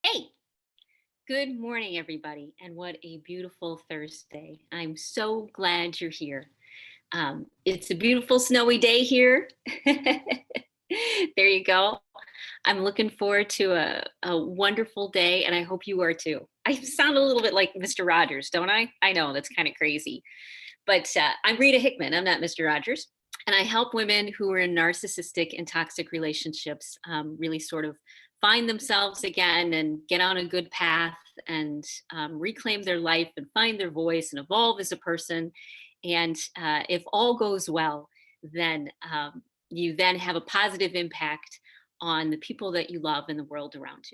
Hey, good morning, everybody, and what a beautiful Thursday. I'm so glad you're here. It's a beautiful snowy day here. There you go. I'm looking forward to a wonderful day, and I hope you are too. I sound a little bit like Mr. Rogers, don't I? I know that's kind of crazy, but I'm Rita Hickman. I'm not Mr. Rogers. And I help women who are in narcissistic and toxic relationships really sort of find themselves again and get on a good path and reclaim their life and find their voice and evolve as a person. And if all goes well, then you then have a positive impact on the people that you love and the world around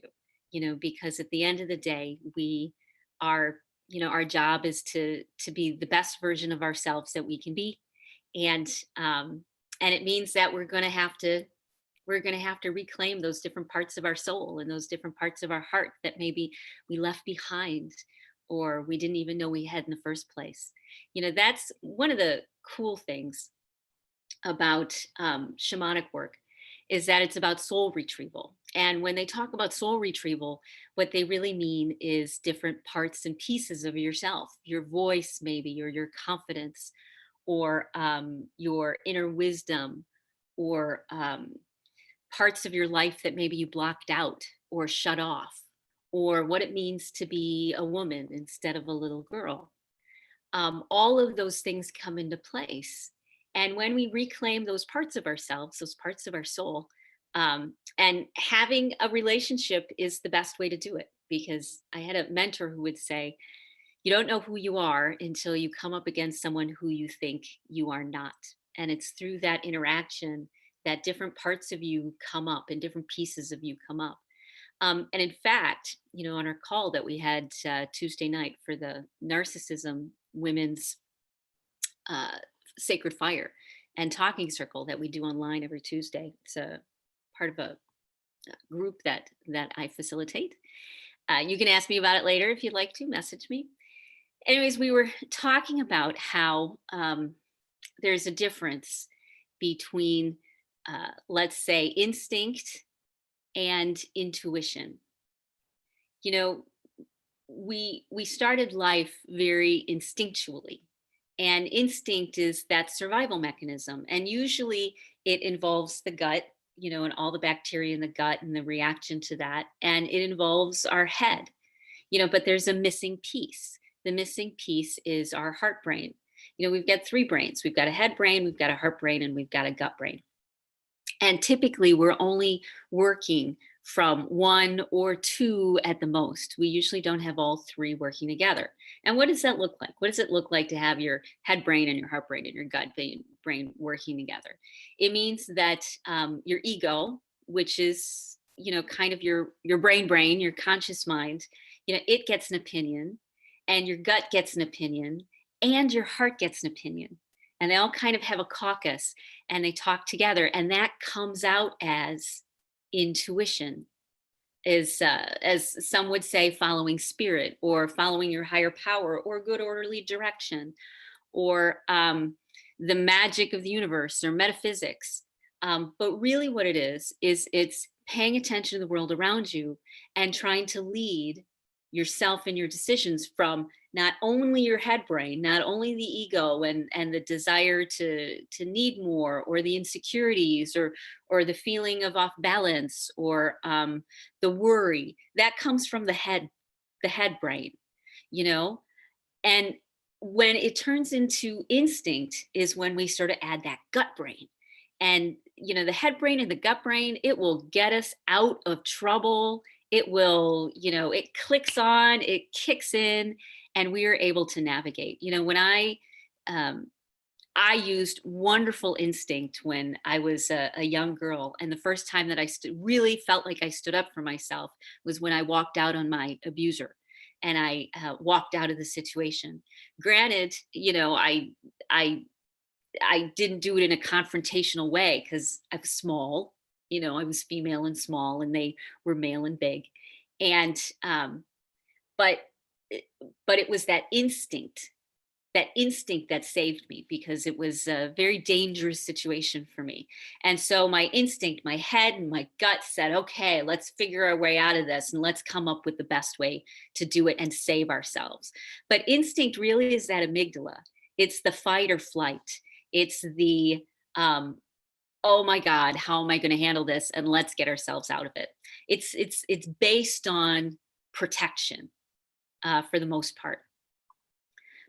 you. Because at the end of the day, we are, our job is to be the best version of ourselves that we can be, and um, and it means that we're going to have to reclaim those different parts of our soul and those different parts of our heart that maybe we left behind or we didn't even know we had in the first place. That's one of the cool things about shamanic work, is that it's about soul retrieval. And when they talk about soul retrieval, what they really mean is different parts and pieces of yourself, your voice, maybe, or your confidence, or your inner wisdom, or parts of your life that maybe you blocked out or shut off, or what it means to be a woman instead of a little girl. All of those things come into place. And when we reclaim those parts of ourselves, those parts of our soul, and having a relationship is the best way to do it. Because I had a mentor who would say, you don't know who you are until you come up against someone who you think you are not. And it's through that interaction that different parts of you come up and different pieces of you come up. And in fact, on our call that we had Tuesday night for the Narcissism Women's uh, Sacred Fire and Talking Circle that we do online every Tuesday, it's a part of a group that I facilitate. You can ask me about it later if you'd like to message me. Anyways, we were talking about how there's a difference between, let's say, instinct and intuition. You know, we started life very instinctually, and instinct is that survival mechanism, and usually it involves the gut, and all the bacteria in the gut and the reaction to that, and it involves our head, but there's a missing piece. The missing piece is our heart brain. We've got three brains. We've got a head brain, we've got a heart brain, and we've got a gut brain. And typically we're only working from one or two at the most. We usually don't have all three working together. And what does that look like? What does it look like to have your head brain and your heart brain and your gut brain working together? It means that your ego, which is, kind of your brain, your conscious mind, it gets an opinion, and your gut gets an opinion, and your heart gets an opinion. And they all kind of have a caucus, and they talk together, and that comes out as intuition, is as some would say, following spirit, or following your higher power, or good orderly direction, or the magic of the universe, or metaphysics. But really what it is it's paying attention to the world around you and trying to lead yourself and your decisions from not only your head brain, not only the ego and the desire to need more, or the insecurities, or the feeling of off balance, or the worry that comes from the head brain, you know and when it turns into instinct is when we sort of add that gut brain. And the head brain and the gut brain, it will get us out of trouble. It will, it clicks on, it kicks in, and we are able to navigate. When um, I used wonderful instinct when I was a young girl, and the first time that I really felt like I stood up for myself was when I walked out on my abuser, and I walked out of the situation. Granted, I I didn't do it in a confrontational way because I was small. I was female and small, and they were male and big, and but but it was that instinct that instinct that saved me, because it was a very dangerous situation for me. And so my instinct, my head and my gut said, okay, let's figure our way out of this and let's come up with the best way to do it and save ourselves. But instinct really is that amygdala. It's the fight or flight. It's the, oh my God, how am I going to handle this? And let's get ourselves out of it. It's based on protection, for the most part.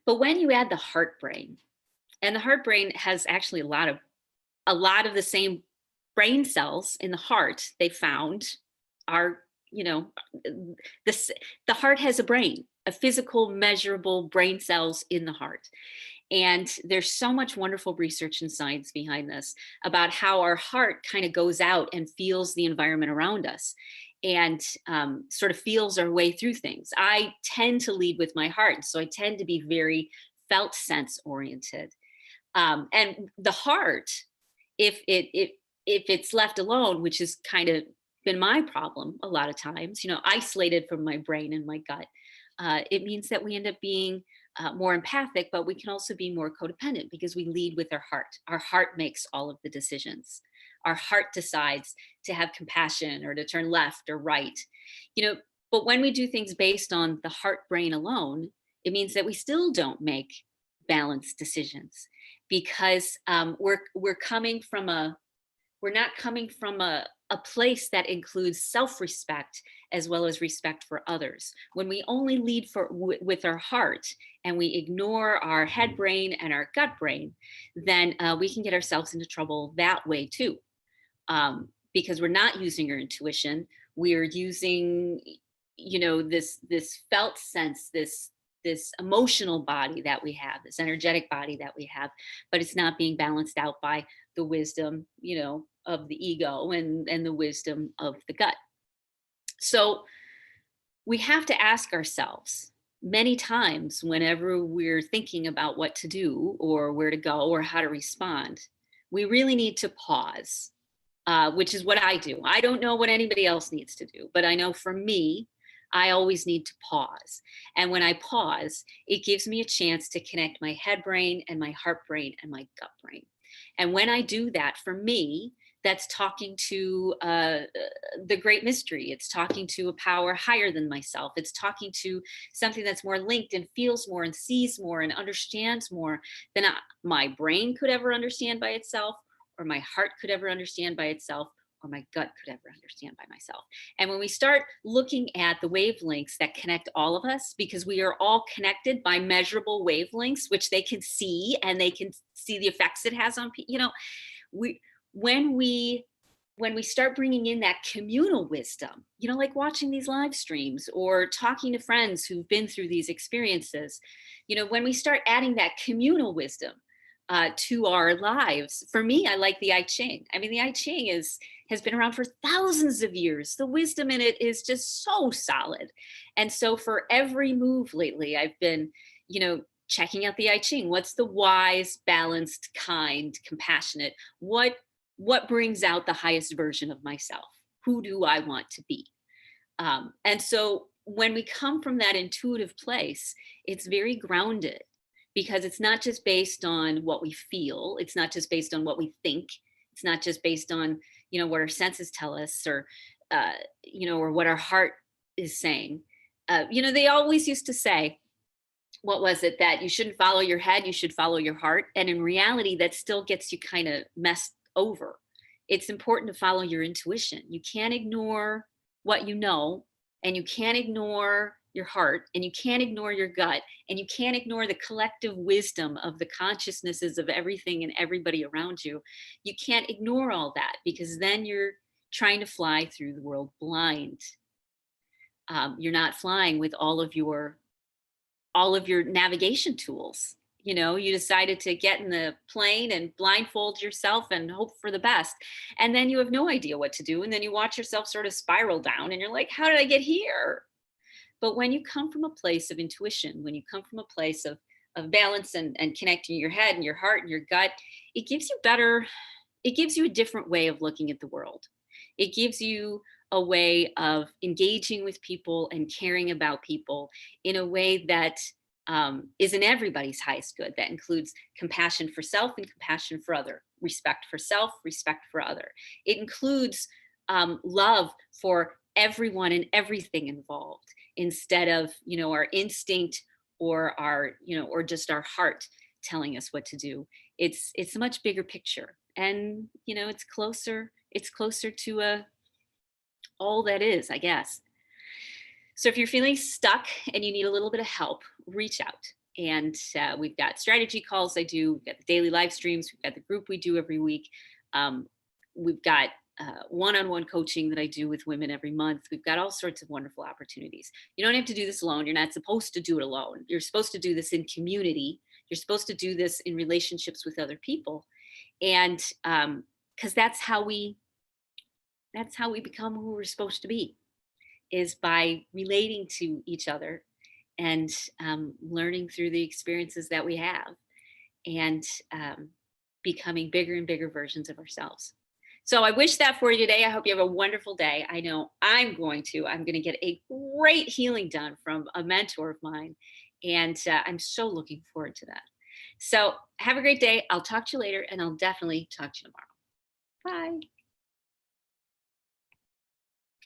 But when you add the heart brain, and the heart brain has actually a lot of the same brain cells in the heart they found are, you know, this the heart has a brain, a physical measurable brain cells in the heart. And there's so much wonderful research and science behind this about how our heart kind of goes out and feels the environment around us, and sort of feels our way through things. I tend to lead with my heart, so I tend to be very felt sense oriented. And the heart, if it's left alone, which has kind of been my problem a lot of times, isolated from my brain and my gut, it means that we end up being more empathic, but we can also be more codependent because we lead with our heart. Our heart makes all of the decisions. Our heart decides to have compassion or to turn left or right. You know, but when we do things based on the heart brain alone, it means that we still don't make balanced decisions, because we're coming from a we're not coming from a place that includes self-respect as well as respect for others. When we only lead with our heart and we ignore our head brain and our gut brain, then we can get ourselves into trouble that way too, because we're not using our intuition. We're using, this felt sense, this emotional body that we have, this energetic body that we have, but it's not being balanced out by the wisdom, of the ego, and the wisdom of the gut. So we have to ask ourselves many times whenever we're thinking about what to do or where to go or how to respond, we really need to pause, which is what I do. I don't know what anybody else needs to do, but I know for me, I always need to pause. And when I pause, it gives me a chance to connect my head brain and my heart brain and my gut brain. And when I do that, for me, that's talking to the great mystery. It's talking to a power higher than myself. It's talking to something that's more linked and feels more and sees more and understands more than my brain could ever understand by itself, or my heart could ever understand by itself, or my gut could ever understand by myself. And when we start looking at the wavelengths that connect all of us, because we are all connected by measurable wavelengths, which they can see, and they can see the effects it has on people. We when we when we start bringing in that communal wisdom, like watching these live streams or talking to friends who've been through these experiences, when we start adding that communal wisdom to our lives. For me, I like the I Ching. I mean, the I Ching has been around for thousands of years. The wisdom in it is just so solid. And so for every move lately, I've been, checking out the I Ching. What's the wise, balanced, kind, compassionate? What brings out the highest version of myself? Who do I want to be? And so when we come from that intuitive place, it's very grounded, because it's not just based on what we feel. It's not just based on what we think. It's not just based on, what our senses tell us, or, or what our heart is saying. They always used to say, what was it, that you shouldn't follow your head, you should follow your heart. And in reality, that still gets you kind of messed over. It's important to follow your intuition. You can't ignore what you know, and you can't ignore your heart, and you can't ignore your gut, and you can't ignore the collective wisdom of the consciousnesses of everything and everybody around you. You can't ignore all that, because then you're trying to fly through the world blind. You're not flying with all of your navigation tools. You decided to get in the plane and blindfold yourself and hope for the best, and then you have no idea what to do, and then you watch yourself sort of spiral down, and you're like, how did I get here? But when you come from a place of intuition, when you come from a place of balance, and connecting your head and your heart and your gut, it gives you a different way of looking at the world. It gives you a way of engaging with people and caring about people in a way that is in everybody's highest good. That includes compassion for self and compassion for other, respect for self, respect for other. It includes love for everyone and everything involved, instead of, our instinct or our, or just our heart telling us what to do. It's a much bigger picture, and it's closer to all that is, I guess. So if you're feeling stuck and you need a little bit of help, reach out. And we've got strategy calls I do, we've got the daily live streams, we've got the group we do every week. Um, we've got one-on-one coaching that I do with women every month. We've got all sorts of wonderful opportunities. You don't have to do this alone. You're not supposed to do it alone. You're supposed to do this in community. You're supposed to do this in relationships with other people. And because that's how we become who we're supposed to be, is by relating to each other and learning through the experiences that we have, and becoming bigger and bigger versions of ourselves. So I wish that for you today. I hope you have a wonderful day. I know I'm going to. I'm going to get a great healing done from a mentor of mine. And I'm so looking forward to that. So have a great day. I'll talk to you later, and I'll definitely talk to you tomorrow. Bye.